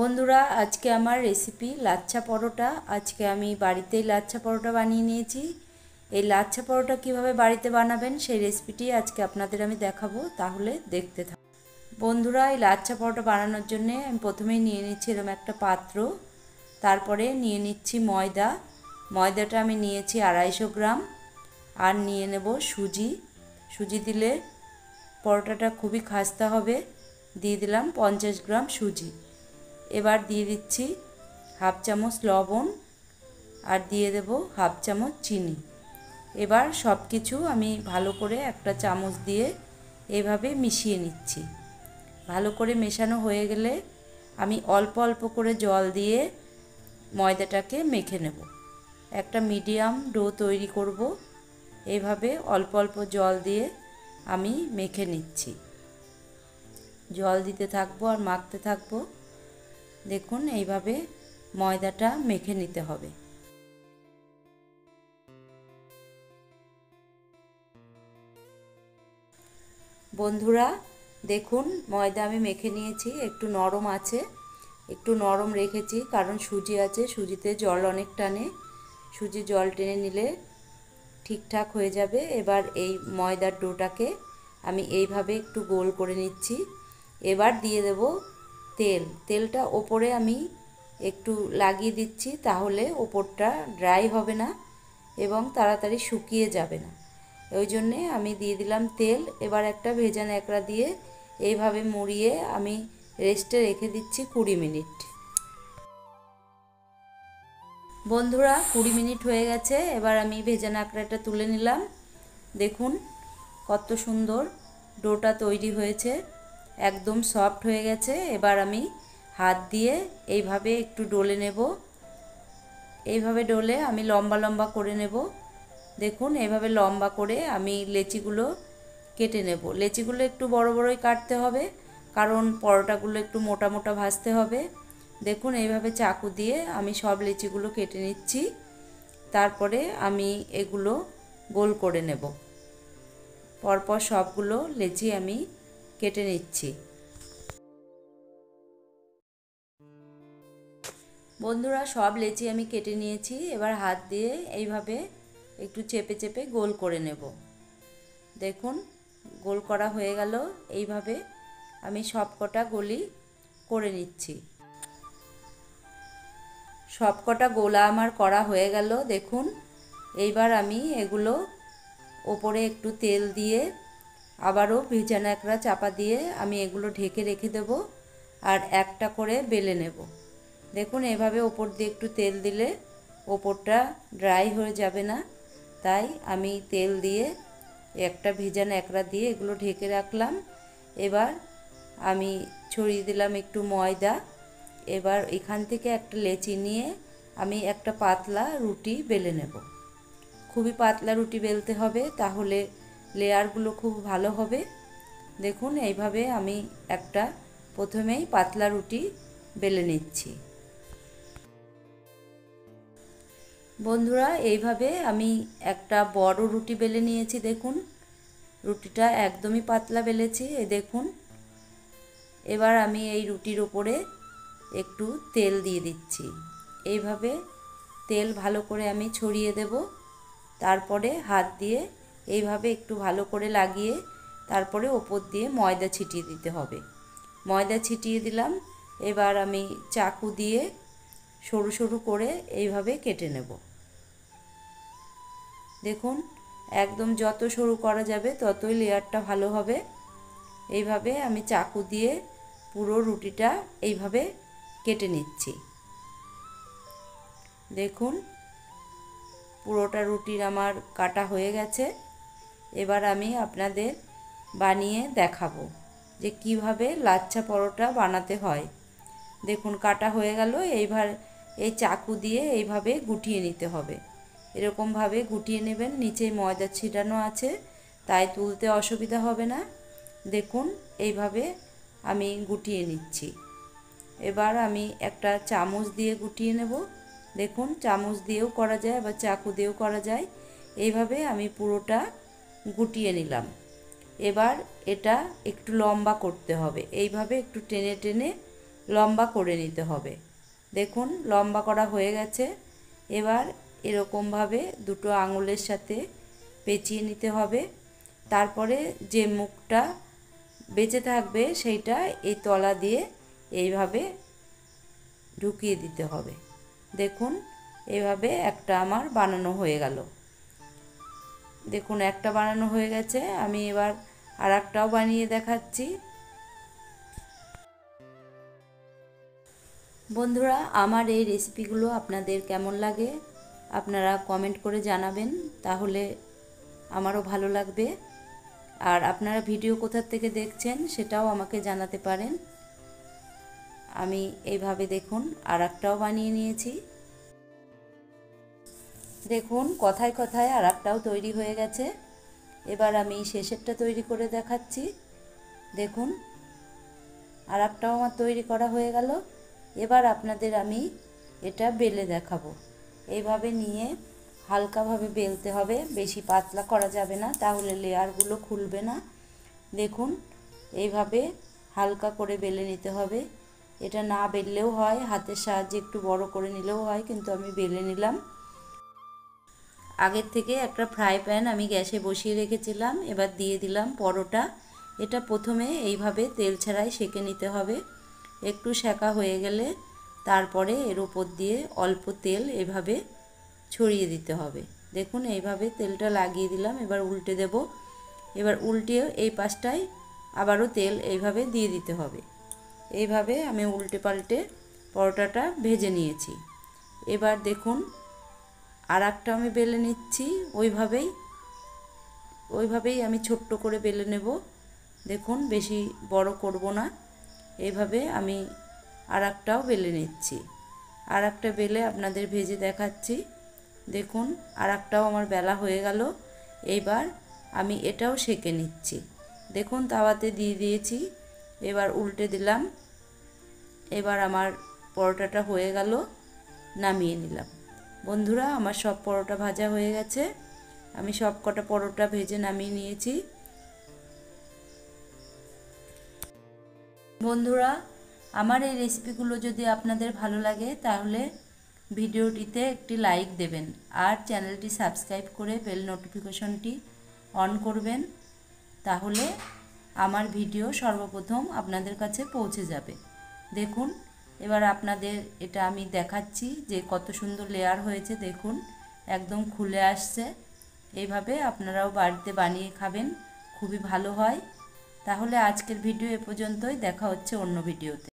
বন্ধুরা, আজকে আমার রেসিপি লাচ্ছা পরোটা। আজকে আমি বাড়িতেই লাচ্ছা পরোটা বানিয়ে নিয়েছি। এই লাচ্ছা পরোটা কিভাবে বাড়িতে বানাবেন সেই রেসিপিটি আজকে আপনাদের আমি দেখাবো, তাহলে দেখতে থাকুন। বন্ধুরা, এই লাচ্ছা পরোটা বানানোর জন্য আমি প্রথমেই নিয়ে নিচ্ছি এরকম একটা পাত্র। তারপরে নিয়ে নিচ্ছি ময়দা। ময়দাটা আমি নিয়েছি 250 গ্রাম। আর নিয়ে নেব সুজি। সুজি দিলে পরোটাটা খুবই খাস্তা হবে। দিয়ে দিলাম 50 গ্রাম সুজি। এবার দিয়ে দিচ্ছি হাফ চামচ লবণ আর দিয়ে দেব হাফ চামচ চিনি। এবার সব কিছু আমি ভালো করে একটা চামচ দিয়ে এভাবে মিশিয়ে নিচ্ছি। ভালো করে মেশানো হয়ে গেলে আমি অল্প অল্প করে জল দিয়ে ময়দাটাকে মেখে নেব। একটা মিডিয়াম ডো তৈরি করব। এইভাবে অল্প অল্প জল দিয়ে আমি মেখে নিচ্ছি। জল দিতে থাকবো আর মাখতে থাকবো। দেখুন, এইভাবে ময়দাটা মেখে নিতে হবে। বন্ধুরা, দেখুন ময়দা আমি মেখে নিয়েছি। একটু নরম আছে, একটু নরম রেখেছি কারণ সুজি আছে, সুজিতে জল অনেক টানে। সুজি জল টেনে নিলে ঠিকঠাক হয়ে যাবে। এবার এই ময়দার ডোটাকে আমি এইভাবে একটু গোল করে নিচ্ছি। এবার দিয়ে দেব তেল। তেলটা ওপরে আমি একটু লাগিয়ে দিচ্ছি, তাহলে ওপরটা ড্রাই হবে না এবং তাড়াতাড়ি শুকিয়ে যাবে না। ওই জন্যে আমি দিয়ে দিলাম তেল। এবার একটা ভেজা ন্যাকড়া দিয়ে এইভাবে মুড়িয়ে আমি রেস্টে রেখে দিচ্ছি 20 মিনিট। বন্ধুরা, 20 মিনিট হয়ে গেছে। এবার আমি ভেজা ন্যাকড়াটা তুলে নিলাম। দেখুন কত সুন্দর ডোটা তৈরি হয়েছে, একদম সফট হয়ে গেছে। এবার আমি হাত দিয়ে এইভাবে একটু ডলে নেব। এইভাবে ডলে আমি লম্বা লম্বা করে নেব। দেখুন, এইভাবে লম্বা করে আমি লেচিগুলো কেটে নেব। লেচিগুলো একটু বড় বড়ই কাটতে হবে কারণ পরোটাগুলো একটু মোটা মোটা ভাজতে হবে। দেখুন, এইভাবে চাকু দিয়ে আমি সব লেচিগুলো কেটে নিচ্ছি। তারপরে আমি এগুলো গোল করে নেব। পরপর সবগুলো লেচি আমি কেটে নিচ্ছি। বন্ধুরা, সব লেচি আমি কেটে নিয়েছি। এবার হাত দিয়ে এইভাবে একটু চেপে চেপে গোল করে নেব। দেখুন, গোল করা হয়ে গেল। এইভাবে আমি সব কটা গোলই করে নিচ্ছি। সব কটা গোলা আমার করা হয়ে গেল। দেখুন, এইবার আমি এগুলো ওপরে একটু তেল দিয়ে আবারও ভেজা ন্যাকড়া চাপা দিয়ে আমি এগুলো ঢেকে রেখে দেব আর একটা করে বেলে নেব। দেখুন, এভাবে ওপর দিয়ে একটু তেল দিলে ওপরটা ড্রাই হয়ে যাবে না, তাই আমি তেল দিয়ে একটা ভেজা ন্যাকড়া দিয়ে এগুলো ঢেকে রাখলাম। এবার আমি ছড়িয়ে দিলাম একটু ময়দা। এবার এখান থেকে একটা লেচি নিয়ে আমি একটা পাতলা রুটি বেলে নেব। খুবই পাতলা রুটি বেলতে হবে, তাহলে লেয়ারগুলো খুব ভালো হবে। দেখুন, এইভাবে আমি একটা প্রথমেই পাতলা রুটি বেলে নিচ্ছি। বন্ধুরা, এইভাবে আমি একটা বড় রুটি বেলে নিয়েছি। দেখুন, রুটিটা একদমই পাতলা বেলেছি। এই দেখুন, এবার আমি এই রুটির উপরে একটু তেল দিয়ে দিচ্ছি। এইভাবে তেল ভালো করে আমি ছড়িয়ে দেব। তারপরে হাত দিয়ে এইভাবে একটু ভালো করে লাগিয়ে তারপরে ওপর দিয়ে ময়দা ছিটিয়ে দিতে হবে। ময়দা ছিটিয়ে দিলাম। এবার আমি চাকু দিয়ে সরু সরু করে এইভাবে কেটে নেব। দেখুন, একদম যত সরু করা যাবে ততই লেয়ারটা ভালো হবে। এইভাবে আমি চাকু দিয়ে পুরো রুটিটা এইভাবে কেটে নিচ্ছি। দেখুন, পুরোটা রুটির আমার কাটা হয়ে গেছে। এবার আমি আপনাদের বানিয়ে দেখাবো যে কিভাবে লাচ্ছা পরোটা বানাতে হয়। দেখুন, কাটা হয়ে গেল। এইবার এই চাকু দিয়ে এইভাবে গুটিয়ে নিতে হবে। এরকমভাবে গুটিয়ে নেবেন। নিচে ময়দা ছিটানো আছে, তাই তুলতে অসুবিধা হবে না। দেখুন, এইভাবে আমি গুটিয়ে নিচ্ছি। এবার আমি একটা চামচ দিয়ে গুটিয়ে নেব। দেখুন, চামচ দিয়েও করা যায়, আবার চাকু দিয়েও করা যায়। এইভাবে আমি পুরোটা গুটিয়ে নিলাম। এবার এটা একটু লম্বা করতে হবে। এইভাবে একটু টেনে টেনে লম্বা করে নিতে হবে। দেখুন লম্বা করা হয়ে গেছে। এবার এরকমভাবে দুটো আঙুলের সাথে পেঁচিয়ে নিতে হবে। তারপরে যে মুখটা বেঁচে থাকবে সেইটা এই তলা দিয়ে এইভাবে ঢুকিয়ে দিতে হবে। দেখুন এভাবে একটা আমার বানানো হয়ে গেল। দেখুন একটা বানানো হয়ে গেছে। আমি এবার আর একটাও বানিয়ে দেখাচ্ছি। বন্ধুরা, আমার এই রেসিপিগুলো আপনাদের কেমন লাগে আপনারা কমেন্ট করে জানাবেন, তাহলে আমারও ভালো লাগবে। আর আপনারা ভিডিও কোথা থেকে দেখছেন সেটাও আমাকে জানাতে পারেন। আমি এইভাবে দেখুন আর একটাও বানিয়ে নিয়েছি। দেখুন কথায় কথায় আর একটাও তৈরি হয়ে গেছে। এবার আমি শেষেরটা তৈরি করে দেখাচ্ছি। দেখুন আর একটাও আমার তৈরি করা হয়ে গেল। এবার আপনাদের আমি এটা বেলে দেখাবো। এইভাবে নিয়ে হালকাভাবে বেলতে হবে, বেশি পাতলা করা যাবে না, তাহলে লেয়ারগুলো খুলবে না। দেখুন এইভাবে হালকা করে বেলে নিতে হবে। এটা না বেললেও হয়, হাতের সাহায্যে একটু বড় করে নিলেও হয়, কিন্তু আমি বেলে নিলাম। আগের থেকে একটা ফ্রাই প্যান আমি গ্যাসে বসিয়ে রেখেছিলাম। এবার দিয়ে দিলাম পরোটা। এটা প্রথমে এইভাবে তেল ছাড়াই সেঁকে নিতে হবে। একটু সেঁকা হয়ে গেলে তারপরে এর উপর দিয়ে অল্প তেল এভাবে ছড়িয়ে দিতে হবে। দেখুন এইভাবে তেলটা লাগিয়ে দিলাম। এবার উল্টে দেব। এবার উল্টেও এই পাশটায় আবারও তেল এইভাবে দিয়ে দিতে হবে। এইভাবে আমি উল্টে পাল্টে পরোটাটা ভেজে নিয়েছি। এবার দেখুন আর একটা আমি বেলে নিচ্ছি। ওইভাবেই আমি ছোট্ট করে বেলে নেব। দেখুন বেশি বড় করব না। এইভাবে আমি আর একটাও বেলে নিচ্ছি। আর একটা বেলে আপনাদের ভেজে দেখাচ্ছি। দেখুন আর একটাও আমার বেলা হয়ে গেল। এইবার আমি এটাও সেঁকে নিচ্ছি। দেখুন তাওয়াতে দিয়ে দিয়েছি। এবার উল্টে দিলাম। এবার আমার পরোটাটা হয়ে গেল, নামিয়ে নিলাম। বন্ধুরা, আমার সব পরোটা ভাজা হয়ে গেছে। আমি সব কটা পরোটা ভেজে নামিয়ে নিয়েছি। বন্ধুরা, আমার এই রেসিপিগুলো যদি আপনাদের ভালো লাগে তাহলে ভিডিওটিতে একটি লাইক দেবেন আর চ্যানেলটি সাবস্ক্রাইব করে বেল নোটিফিকেশনটি অন করবেন, তাহলে আমার ভিডিও সর্বপ্রথম আপনাদের কাছে পৌঁছে যাবে। দেখুন এবার আপনাদের এটা আমি দেখাচ্ছি যে কত সুন্দর লেয়ার হয়েছে। দেখুন একদম খুলে আসছে। এইভাবে আপনারাও বাড়িতে বানিয়ে খাবেন, খুবই ভালো হয়। তাহলে আজকের ভিডিও এ পর্যন্তই। দেখা হচ্ছে অন্য ভিডিওতে।